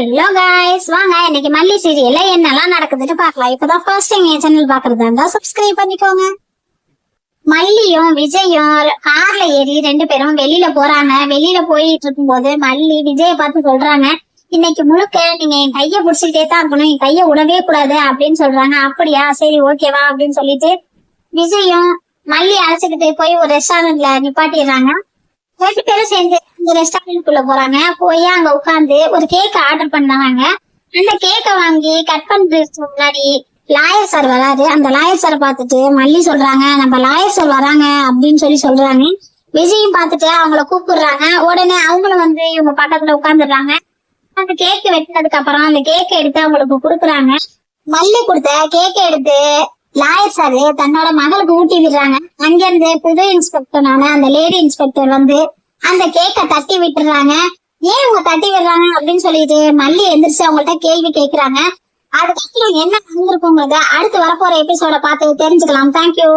Hello guys, வாங்க இன்னைக்கு மல்லி சீரியல்ல என்னெல்லாம் நடக்குதுன்னு பார்க்கலாம். இப்பதான் ஃபர்ஸ்ட் டைம் என் சேனல் பாக்குறதா இருந்தா சப்ஸ்கிரைப் பண்ணிக்கோங்க. மல்லியும் விஜயும் கார்ல ஏறி ரெண்டு பேரும் வெளியில போறாங்க. வெளியில போயிட்டு இருக்கும்போது மல்லி விஜய பார்த்து சொல்றாங்க, இன்னைக்கு முழுக்க நீங்க என் கைய புடிச்சுக்கிட்டே தான் இருக்கணும், என் கைய விடவே கூடாது அப்படின்னு சொல்றாங்க. அப்படியா, சரி ஓகேவா அப்படின்னு சொல்லிட்டு விஜயும் மல்லி அழைச்சிக்கிட்டு போய் ஒரு ரெஸ்டாரண்ட்ல நிப்பாட்டிடுறாங்க. ரெண்டு பேரும் சேர்ந்து இந்த ரெஸ்டாரண்ட்குள்ள போறாங்க. போய் அங்க உட்காந்து ஒரு கேக் ஆர்டர் பண்ணாங்க. அந்த கேக்கை வாங்கி கட் பண்றதுக்கு முன்னாடி லாயர் சார் வராரு. அந்த லாயர் சாரை பார்த்துட்டு மல்லி சொல்றாங்க, நம்ம லாயர் சார் வராங்க அப்படின்னு சொல்றாங்க. விஜயும் பார்த்துட்டு அவங்கள கூப்பிடுறாங்க. உடனே அவங்களும் வந்து இவங்க பக்கத்துல உட்காந்துடுறாங்க. அந்த கேக்கு வெட்டினதுக்கு அப்புறம் அந்த கேக்கை எடுத்து அவங்களுக்கு கொடுக்குறாங்க. மல்லி கொடுத்த கேக்கை எடுத்து லாயர் சாரு தன்னோட மகளுக்கு ஊட்டி விடுறாங்க. அங்க இருந்து புது இன்ஸ்பெக்டரான அந்த லேடி இன்ஸ்பெக்டர் வந்து அந்த கேக்கை தட்டி விட்டுறாங்க. ஏன் இவங்க தட்டி விடுறாங்க அப்படின்னு சொல்லிட்டு மல்லி எந்திரிச்சு அவங்கள்ட்ட கேள்வி கேட்கிறாங்க. அதுக்கப்புறம் என்ன நடந்திருக்குங்கிறத அடுத்து வரப்போற எபிசோட பார்த்து தெரிஞ்சுக்கலாம். தேங்க்யூ.